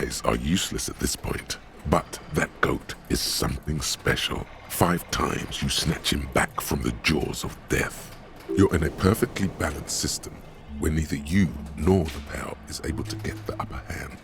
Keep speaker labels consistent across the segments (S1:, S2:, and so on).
S1: eyes are useless at this point, but that goat is something special. 5 times you snatch him back from the jaws of death. You're in a perfectly balanced system where neither you nor the pal is able to get the upper hand.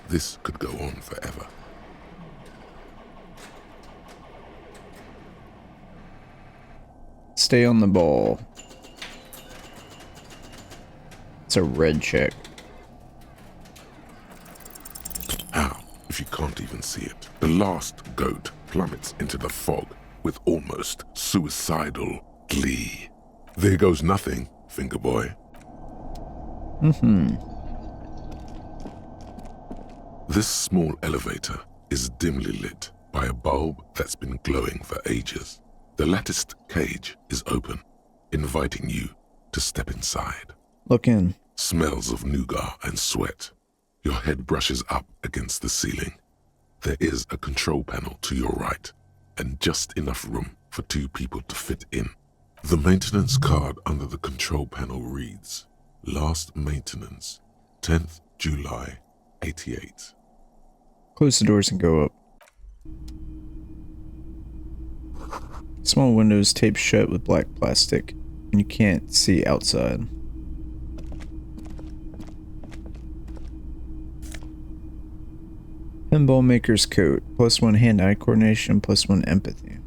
S1: This could go on forever.
S2: Stay on the ball. It's a red check.
S1: How, if you can't even see it? The last goat plummets into the fog with almost suicidal glee. There goes nothing, finger boy. This small elevator is dimly lit by a bulb that's been glowing for ages. The latticed cage is open, inviting you to step inside.
S2: Look in.
S1: Smells of nougat and sweat. Your head brushes up against the ceiling. There is a control panel to your right, and just enough room for 2 people to fit in. The maintenance card under the control panel reads, Last maintenance, 10th July, 88.
S2: Close the doors and go up. Small windows taped shut with black plastic, and you can't see outside. Pinball maker's coat, +1 hand-eye coordination, +1 empathy.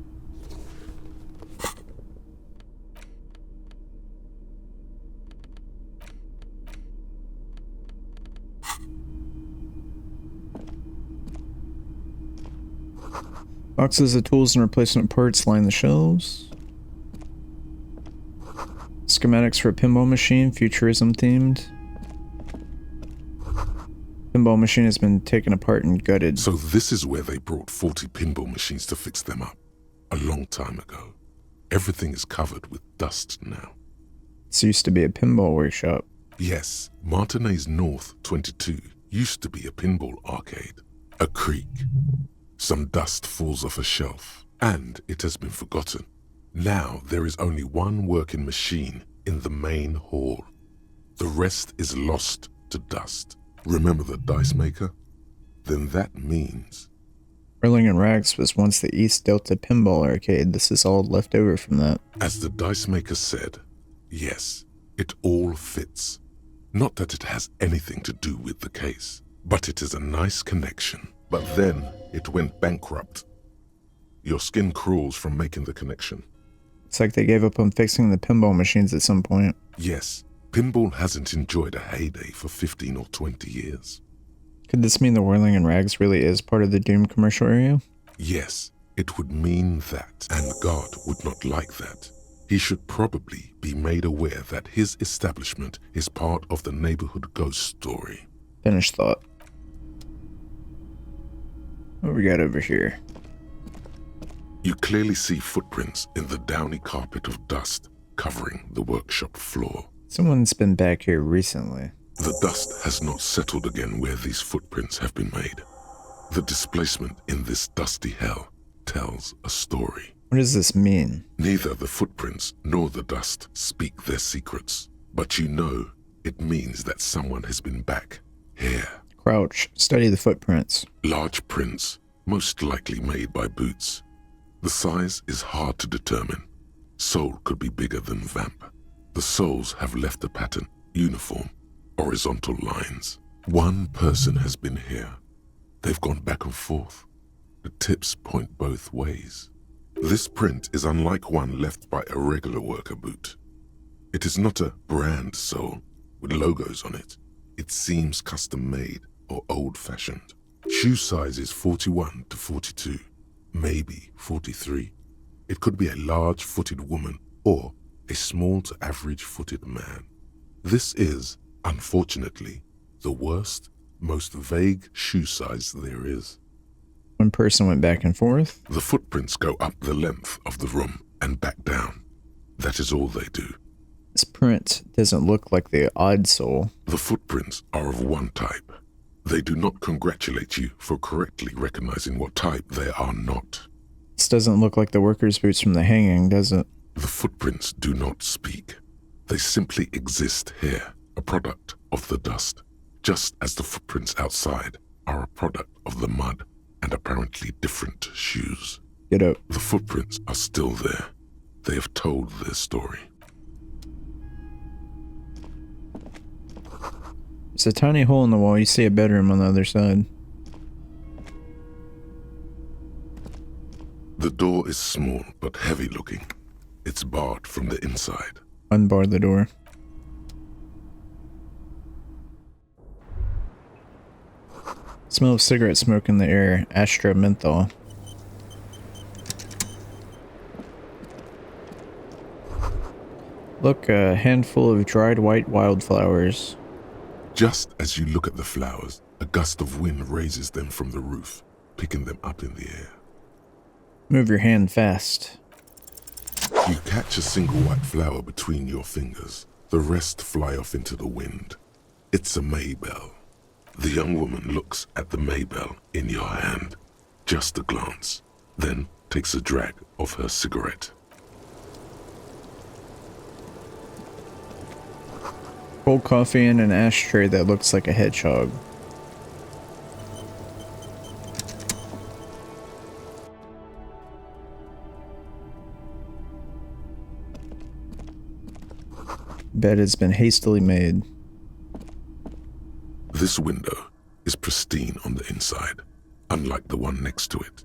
S2: Boxes of tools and replacement parts line the shelves. Schematics for a pinball machine, futurism themed. Pinball machine has been taken apart and gutted.
S1: So this is where they brought 40 pinball machines to fix them up. A long time ago. Everything is covered with dust now.
S2: This used to be a pinball workshop.
S1: Yes, Martinez North 22 used to be a pinball arcade. A creak. Some dust falls off a shelf, and it has been forgotten. Now there is only one working machine in the main hall. The rest is lost to dust. Remember the dice maker? Then that means...
S2: Erling and Rags was once the East Delta Pinball Arcade. This is all left over from that.
S1: As the dice maker said, yes, it all fits. Not that it has anything to do with the case, but it is a nice connection. But then it went bankrupt. Your skin crawls from making the connection.
S2: It's like they gave up on fixing the pinball machines at some point.
S1: Yes, pinball hasn't enjoyed a heyday for 15 or 20 years.
S2: Could this mean the Whirling and Rags really is part of the Doom commercial area?
S1: Yes, it would mean that, and God would not like that. He should probably be made aware that his establishment is part of the neighborhood ghost story.
S2: Finished thought. What we got over here?
S1: You clearly see footprints in the downy carpet of dust covering the workshop floor.
S2: Someone's been back here recently.
S1: The dust has not settled again where these footprints have been made. The displacement in this dusty hell tells a story.
S2: What does this mean?
S1: Neither the footprints nor the dust speak their secrets, but you know it means that someone has been back here.
S2: Crouch, study the footprints.
S1: Large prints, most likely made by boots. The size is hard to determine. Sole could be bigger than vamp. The soles have left a pattern, uniform, horizontal lines. One person has been here. They've gone back and forth. The tips point both ways. This print is unlike one left by a regular worker boot. It is not a brand sole with logos on it. It seems custom-made or old-fashioned. Shoe size is 41 to 42, maybe 43. It could be a large-footed woman or a small to average-footed man. This is, unfortunately, the worst, most vague shoe size there is.
S2: One person went back and forth.
S1: The footprints go up the length of the room and back down. That is all they do.
S2: This print doesn't look like the odd sole.
S1: The footprints are of one type. They do not congratulate you for correctly recognizing what type they are not.
S2: This doesn't look like the workers' boots from the hanging, does it?
S1: The footprints do not speak. They simply exist here, a product of the dust, just as the footprints outside are a product of the mud and apparently different shoes.
S2: Get up.
S1: The footprints are still there. They have told their story.
S2: It's a tiny hole in the wall. You see a bedroom on the other side.
S1: The door is small but heavy looking. It's barred from the inside.
S2: Unbar the door. Smell of cigarette smoke in the air. Astra menthol. Look, a handful of dried white wildflowers.
S1: Just as you look at the flowers, a gust of wind raises them from the roof, picking them up in the air.
S2: Move your hand fast.
S1: You catch a single white flower between your fingers. The rest fly off into the wind. It's a maybell. The young woman looks at the maybell in your hand. Just a glance, then takes a drag of her cigarette.
S2: Cold coffee in an ashtray that looks like a hedgehog. Bed has been hastily made.
S1: This window is pristine on the inside, unlike the one next to it.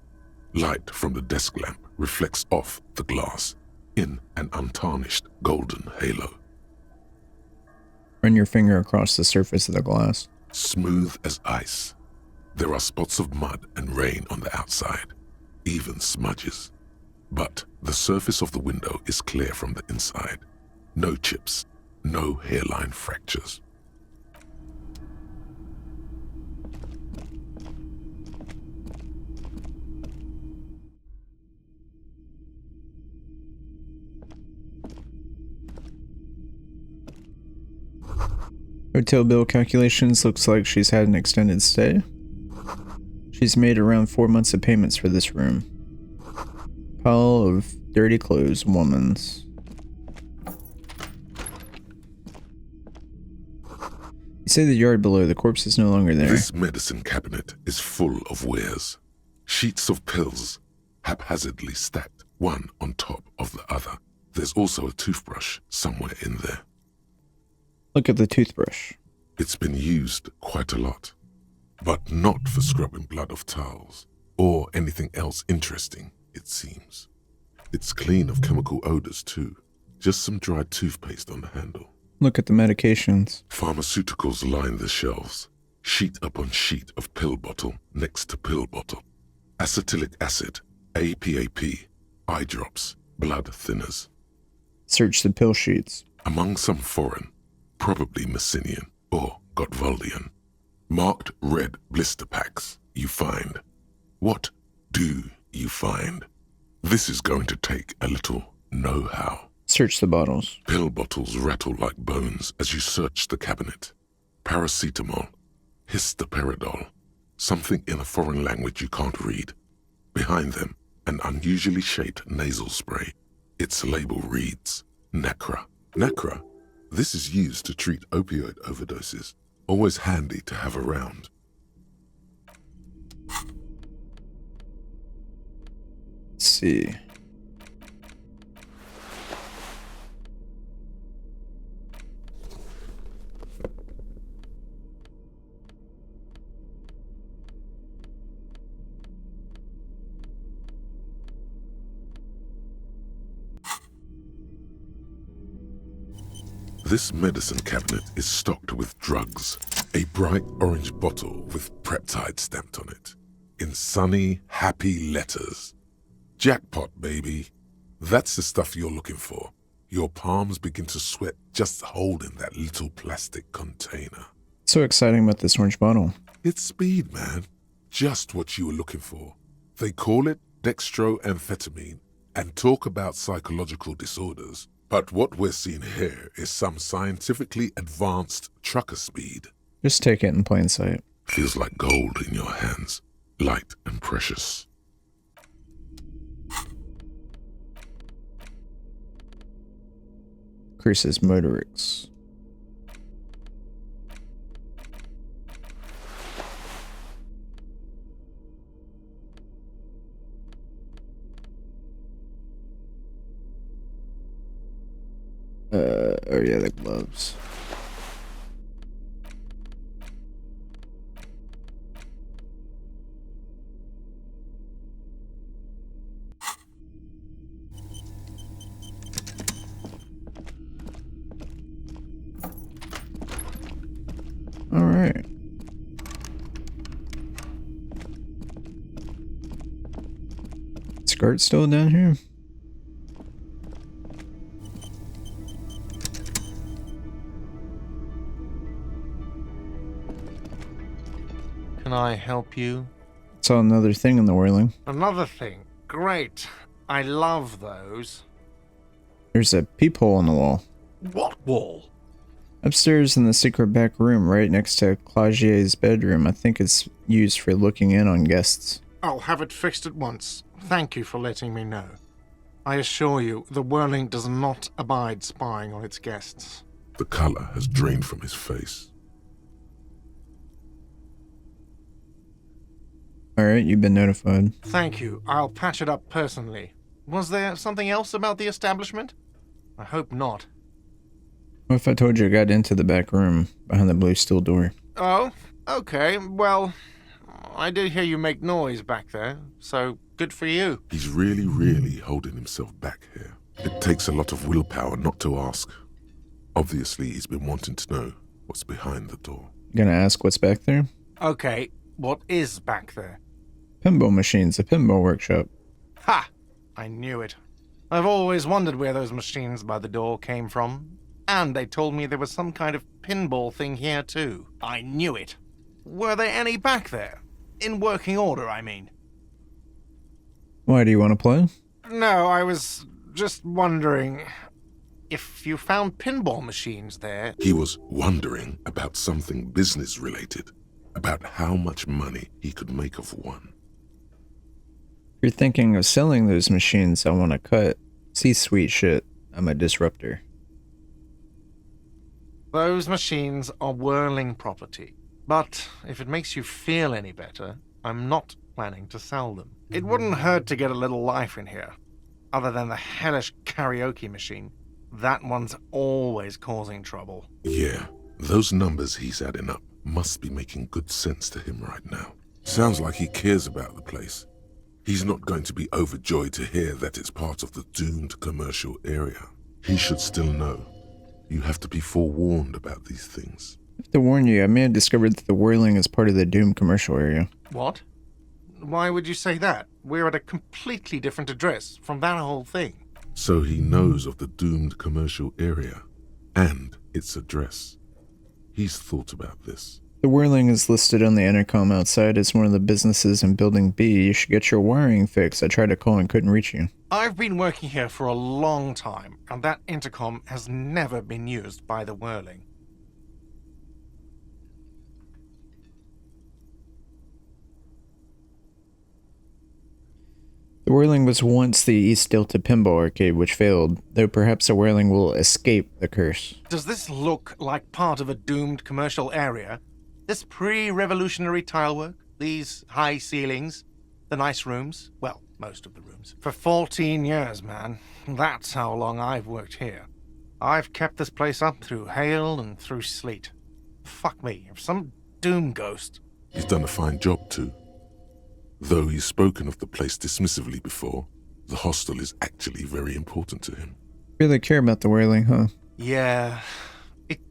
S1: Light from the desk lamp reflects off the glass in an untarnished golden halo.
S2: Run your finger across the surface of the glass.
S1: Smooth as ice. There are spots of mud and rain on the outside, even smudges. But the surface of the window is clear from the inside. No chips, no hairline fractures.
S2: Hotel bill calculations. Looks like she's had an extended stay. She's made around 4 months of payments for this room. Pile of dirty clothes, woman's. You say the yard below, the corpse is no longer there.
S1: This medicine cabinet is full of wares. Sheets of pills, haphazardly stacked, one on top of the other. There's also a toothbrush somewhere in there.
S2: Look at the toothbrush.
S1: It's been used quite a lot, but not for scrubbing blood off towels or anything else interesting, it seems. It's clean of chemical odors too, just some dried toothpaste on the handle.
S2: Look at the medications.
S1: Pharmaceuticals line the shelves, sheet upon sheet of pill bottle next to pill bottle. Acetylic acid, APAP, eye drops, blood thinners.
S2: Search the pill sheets.
S1: Among some foreign, probably Messinian or Gottwaldian, marked red blister packs you find. What do you find? This is going to take a little know-how.
S2: Search the bottles.
S1: Pill bottles rattle like bones as you search the cabinet. Paracetamol, histoperidol, something in a foreign language you can't read. Behind them, an unusually shaped nasal spray. Its label reads, Nacra. Nacra? This is used to treat opioid overdoses. Always handy to have around.
S2: Let's see.
S1: This medicine cabinet is stocked with drugs. A bright orange bottle with peptide stamped on it. In sunny, happy letters. Jackpot, baby. That's the stuff you're looking for. Your palms begin to sweat just holding that little plastic container.
S2: So exciting about this orange bottle.
S1: It's speed, man. Just what you were looking for. They call it dextroamphetamine and talk about psychological disorders. But what we're seeing here is some scientifically advanced trucker speed.
S2: Just take it in plain sight.
S1: Feels like gold in your hands, light and precious.
S2: Increases Oh yeah, the gloves. All right. Skirt still down here?
S3: Can I help you?
S2: Saw another thing in the whirling.
S3: Another thing. Great. I love those.
S2: There's a peephole on the wall.
S3: What wall?
S2: Upstairs in the secret back room right next to Claugier's bedroom. I think it's used for looking in on guests.
S3: I'll have it fixed at once. Thank you for letting me know. I assure you, the whirling does not abide spying on its guests.
S1: The color has drained from his face.
S2: Alright, you've been notified.
S3: Thank you. I'll patch it up personally. Was there something else about the establishment? I hope not.
S2: What if I told you I got into the back room behind the blue steel door?
S3: Oh, okay. Well, I did hear you make noise back there, so good for you.
S1: He's really holding himself back here. It takes a lot of willpower not to ask. Obviously, he's been wanting to know what's behind the door.
S2: Gonna ask what's back there?
S3: Okay, what is back there?
S2: Pinball machines, a pinball workshop.
S3: Ha! I knew it. I've always wondered where those machines by the door came from. And they told me there was some kind of pinball thing here too. I knew it. Were there any back there? In working order, I mean.
S2: Why do you want to play?
S3: No, I was just wondering if you found pinball machines there.
S1: He was wondering about something business related, about how much money he could make of one.
S2: If you're thinking of selling those machines, I want to cut. C-suite shit. I'm a disruptor.
S3: Those machines are whirling property. But if it makes you feel any better, I'm not planning to sell them. It wouldn't hurt to get a little life in here. Other than the hellish karaoke machine. That one's always causing trouble.
S1: Yeah, those numbers he's adding up must be making good sense to him right now. Sounds like he cares about the place. He's not going to be overjoyed to hear that it's part of the doomed commercial area. He should still know. You have to be forewarned about these things.
S2: I have to warn you, I may have discovered that the whirling is part of the doomed commercial area.
S3: What? Why would you say that? We're at a completely different address from that whole thing.
S1: So he knows of the doomed commercial area and its address. He's thought about this.
S2: The whirling is listed on the intercom outside as one of the businesses in Building B. You should get your wiring fixed. I tried to call and couldn't reach you.
S3: I've been working here for a long time, and that intercom has never been used by the whirling.
S2: The whirling was once the East Delta Pinball Arcade, which failed, though perhaps the whirling will escape the curse.
S3: Does this look like part of a doomed commercial area? This pre-revolutionary tilework? These high ceilings? The nice rooms? Well, most of the rooms. For 14 years, man. That's how long I've worked here. I've kept this place up through hail and through sleet. Fuck me, if some doom ghost...
S1: He's done a fine job too. Though he's spoken of the place dismissively before, the hostel is actually very important to him.
S2: Really care about the whirling, huh?
S3: Yeah,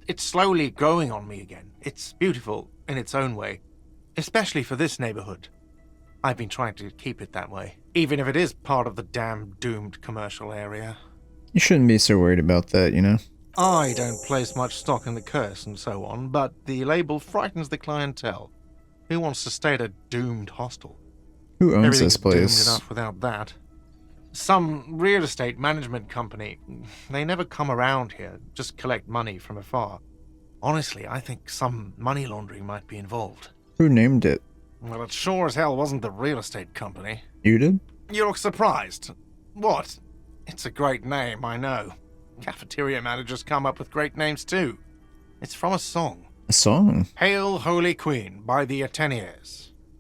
S3: it's slowly growing on me again. It's beautiful in its own way, especially for this neighborhood. I've been trying to keep it that way, even if it is part of the damn doomed commercial area.
S2: You shouldn't be so worried about that, you know?
S3: I don't place much stock in the curse and so on, but the label frightens the clientele. Who wants to stay at a doomed hostel?
S2: Who owns
S3: Everything's
S2: this place?
S3: doomed enough without that. Some real estate management company. They never come around here, just collect money from afar. Honestly, I think some money laundering might be involved.
S2: Who named it?
S3: Well, it sure as hell wasn't the real estate company.
S2: You did?
S3: You look surprised. What? It's a great name, I know. Cafeteria managers come up with great names too. It's from a song.
S2: A song?
S3: Hail, Holy Queen by the Ateniers.